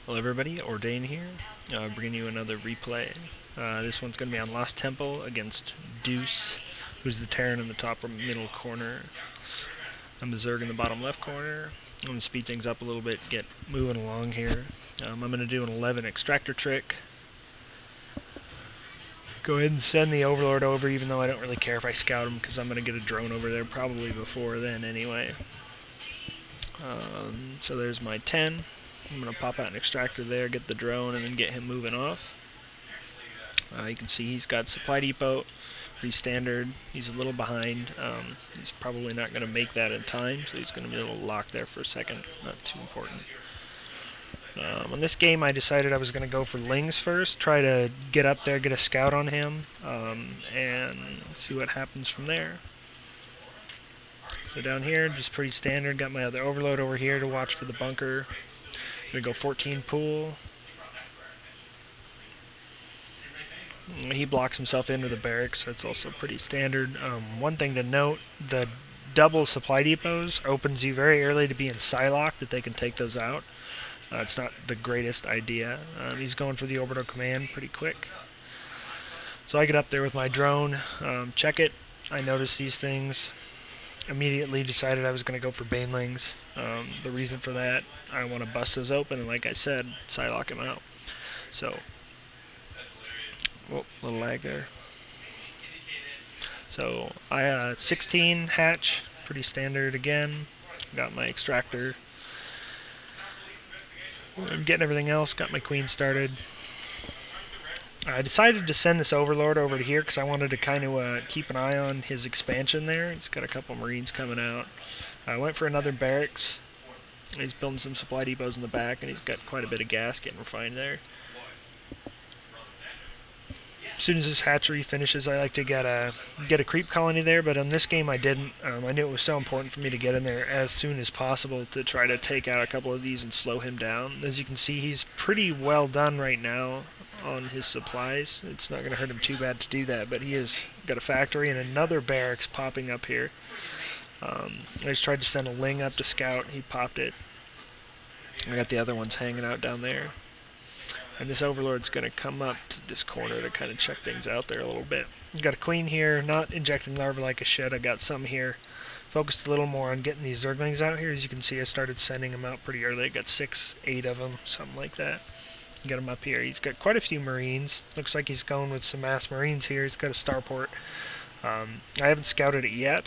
Hello everybody, Ordaehn here, bringing you another replay. This one's going to be on Lost Temple against Deuce, who's the Terran in the top middle corner. I'm the Zerg in the bottom left corner. I'm going to speed things up a little bit, get moving along here. I'm going to do an 11 extractor trick. Go ahead and send the Overlord over, even though I don't really care if I scout him, because I'm going to get a drone over there probably before then anyway. So there's my 10. I'm going to pop out an extractor there, get the drone, and then get him moving off. You can see he's got supply depot, pretty standard. He's a little behind. He's probably not going to make that in time, so he's going to be a little locked there for a second. Not too important. On this game, I decided I was going to go for Lings first, try to get up there, get a scout on him, and see what happens from there. So down here, just pretty standard. Got my other Overload over here to watch for the bunker. I'm going to go 14 pool. He blocks himself into the barracks, so it's also pretty standard. One thing to note, the double supply depots opens you very early to be in Psylock, that they can take those out. It's not the greatest idea. He's going for the orbital command pretty quick. So I get up there with my drone, check it. I notice these things. Immediately decided I was going to go for banelings. The reason for that, I want to bust those open, and like I said, Psylock him out. So, whoa, little lag there. So, 16 hatch, pretty standard again. Got my extractor. I'm getting everything else, got my queen started. I decided to send this Overlord over to here because I wanted to kind of keep an eye on his expansion there. He's got a couple Marines coming out. I went for another barracks. He's building some supply depots in the back, and he's got quite a bit of gas getting refined there. As soon as this hatchery finishes, I like to get a creep colony there, but in this game I didn't. I knew it was so important for me to get in there as soon as possible to try to take out a couple of these and slow him down. As you can see, he's pretty well done right now on his supplies. It's not going to hurt him too bad to do that, but he has got a factory and another barracks popping up here. I just tried to send a Ling up to scout. He popped it. I got the other ones hanging out down there. And this Overlord's going to come up to this corner to kind of check things out there a little bit. I've got a queen here, not injecting larvae like I should. I got some here. Focused a little more on getting these Zerglings out here. As you can see, I started sending them out pretty early. I got 6, 8 of them, something like that. Get him up here. He's got quite a few Marines. Looks like he's going with some mass Marines here. He's got a starport. I haven't scouted it yet,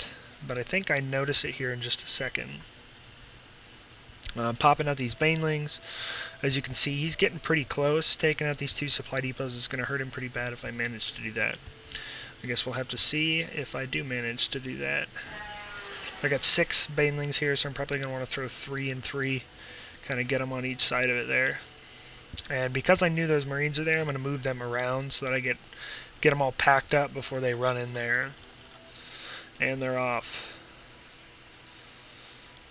but I think I notice it here in just a second. Popping out these banelings. As you can see, he's getting pretty close. Taking out these 2 supply depots is going to hurt him pretty bad if I manage to do that. I guess we'll have to see if I do manage to do that. I got 6 banelings here, so I'm probably going to want to throw 3 and 3. Kind of get them on each side of it there. And because I knew those Marines are there, I'm going to move them around so that I get them all packed up before they run in there. And they're off.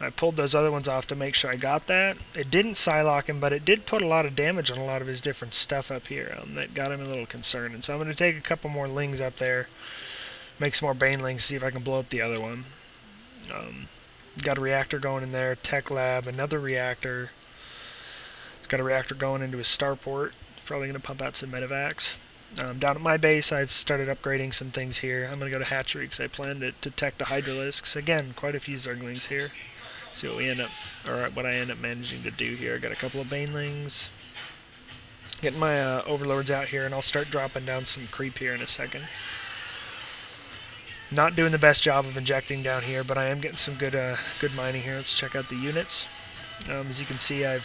I pulled those other ones off to make sure I got that. It didn't Psylock him, but it did put a lot of damage on a lot of his different stuff up here. That got him a little concerned. And so I'm going to take a couple more Lings up there, make some more banelings, see if I can blow up the other one. Got a reactor going in there, tech lab, another reactor. It's got a reactor going into his starport. Probably going to pump out some medevacs. Down at my base, I've started upgrading some things here. I'm going to go to hatchery because I plan to tech the Hydralisks. Again, quite a few Zerglings here. See what we end up, or what I end up managing to do here. I got a couple of banelings. Getting my Overlords out here, and I'll start dropping down some creep here in a second. Not doing the best job of injecting down here, but I am getting some good mining here. Let's check out the units. As you can see, I've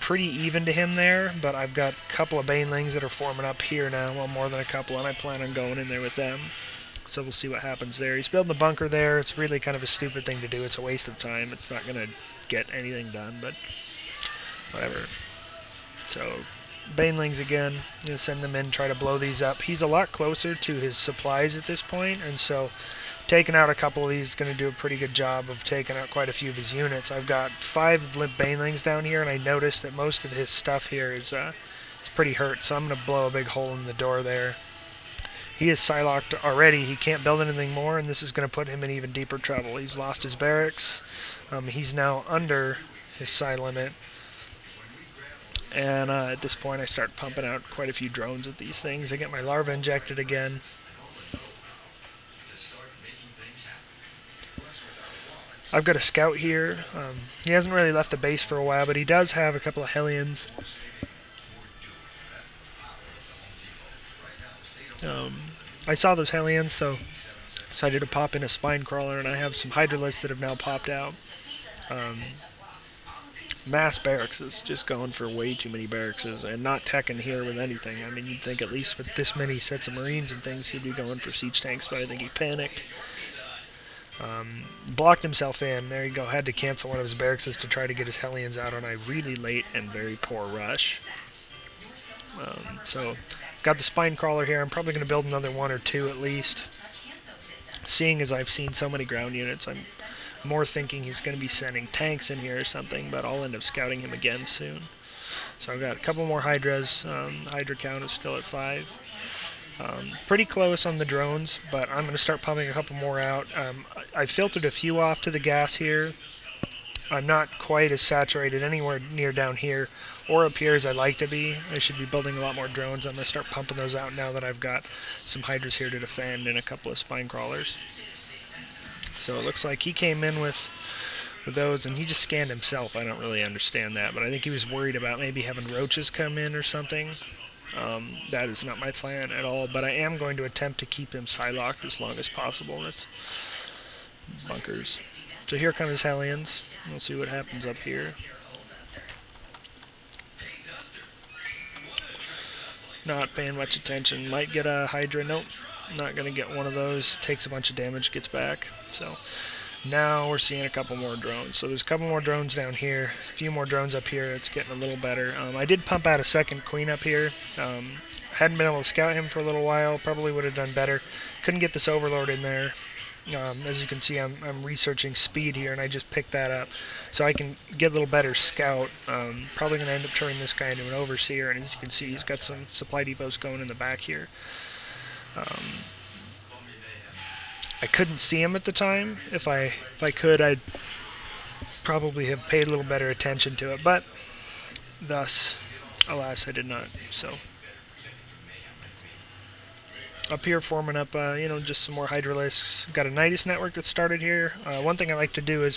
pretty even to him there, but I've got a couple of banelings that are forming up here now. Well, more than a couple, and I plan on going in there with them. So we'll see what happens there. He's building a bunker there. It's really kind of a stupid thing to do. It's a waste of time. It's not going to get anything done, but whatever. So, banelings again. I'm going to send them in, try to blow these up. He's a lot closer to his supplies at this point, and so taking out a couple of these is going to do a pretty good job of taking out quite a few of his units. I've got 5 banelings down here, and I noticed that most of his stuff here is pretty hurt, so I'm going to blow a big hole in the door there. He is Psylocked already. He can't build anything more, and this is going to put him in even deeper trouble. He's lost his barracks. He's now under his Psy limit. And at this point I start pumping out quite a few drones at these things. I get my larva injected again. I've got a scout here. He hasn't really left the base for a while, but he does have a couple of hellions. I saw those hellions, so decided to pop in a spine crawler, and I have some hydralisks that have now popped out. Mass barracks is just going for way too many barracks, and not teching here with anything. I mean, you'd think at least with this many sets of Marines and things, he'd be going for siege tanks, but I think he panicked. Blocked himself in. There you go. Had to cancel one of his barracks to try to get his hellions out on a really late and very poor rush. So, got the spine crawler here. I'm probably going to build another one or two at least. Seeing as I've seen so many ground units, I'm more thinking he's going to be sending tanks in here or something, but I'll end up scouting him again soon. So I've got a couple more hydras. Hydra count is still at 5. Pretty close on the drones, but I'm going to start pumping a couple more out. I filtered a few off to the gas here. I'm not quite as saturated anywhere near down here or up here as I'd like to be. I should be building a lot more drones. I'm going to start pumping those out now that I've got some hydras here to defend and a couple of spine crawlers. So it looks like he came in with those, and he just scanned himself. I don't really understand that, but I think he was worried about maybe having roaches come in or something. That is not my plan at all, but I am going to attempt to keep him silo-locked as long as possible. That's bunkers. So here come his hellions. We'll see what happens up here. Not paying much attention. Might get a Hydra. Nope. Not going to get one of those. Takes a bunch of damage, gets back. So now we're seeing a couple more drones. So there's a couple more drones down here, a few more drones up here. It's getting a little better. I did pump out a second queen up here. Hadn't been able to scout him for a little while. Probably would have done better. Couldn't get this overlord in there. As you can see, I'm researching speed here, and I just picked that up. So I can get a little better scout. Probably going to end up turning this guy into an overseer, and as you can see, he's got some supply depots going in the back here. I couldn't see him at the time. If I could, I'd probably have paid a little better attention to it, but thus, alas, I did not. So up here, forming up, just some more hydralisks. Got a Nidus network that started here. One thing I like to do is,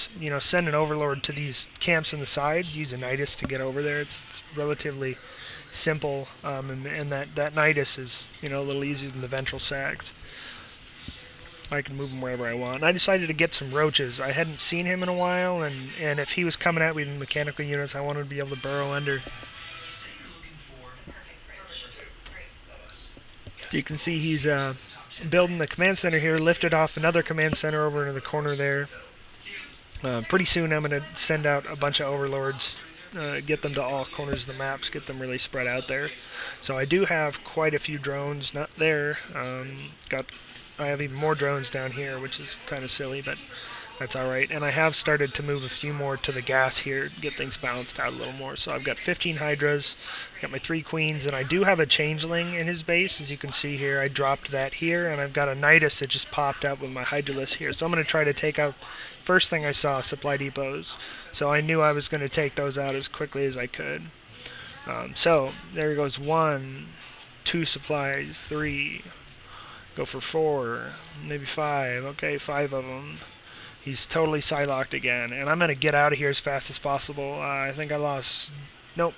send an overlord to these camps in the sides. Use a Nidus to get over there. It's relatively simple, and that Nidus is, a little easier than the ventral sags. I can move him wherever I want. And I decided to get some roaches. I hadn't seen him in a while, and if he was coming at me with mechanical units, I wanted to be able to burrow under. You can see he's building the command center here, lifted off another command center over into the corner there. Pretty soon I'm going to send out a bunch of overlords, get them to all corners of the maps, get them really spread out there. So I do have quite a few drones, not there. I have even more drones down here, which is kind of silly, but that's alright. And I have started to move a few more to the gas here, get things balanced out a little more. So I've got 15 hydras, got my 3 queens, and I do have a changeling in his base, as you can see here. I dropped that here, and I've got a Nidus that just popped up with my hydralisk here. So I'm going to try to take out, first thing I saw, supply depots. So I knew I was going to take those out as quickly as I could. So there goes 1, 2 supplies, 3, go for 4, maybe 5. Okay, 5 of them. He's totally silo-locked again, and I'm going to get out of here as fast as possible. I think I lost... Nope,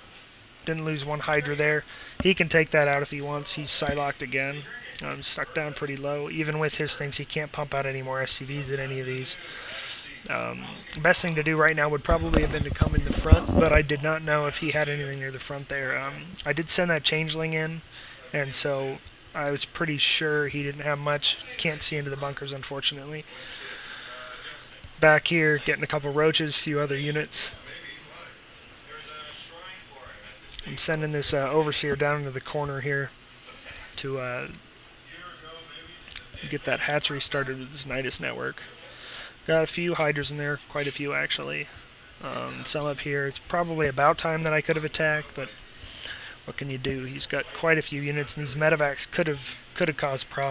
didn't lose 1 Hydra there. He can take that out if he wants. He's silo-locked again. I'm stuck down pretty low. Even with his things, he can't pump out any more SCVs in any of these. The best thing to do right now would probably have been to come in the front, but I did not know if he had anything near the front there. I did send that changeling in, and so I was pretty sure he didn't have much. Can't see into the bunkers, unfortunately. Back here, getting a couple roaches, a few other units. I'm sending this overseer down into the corner here to get that hatchery started with this Nidus network. Got a few hydras in there, quite a few actually. Some up here. It's probably about time that I could have attacked, but what can you do? He's got quite a few units, and these medevacs could have caused problems.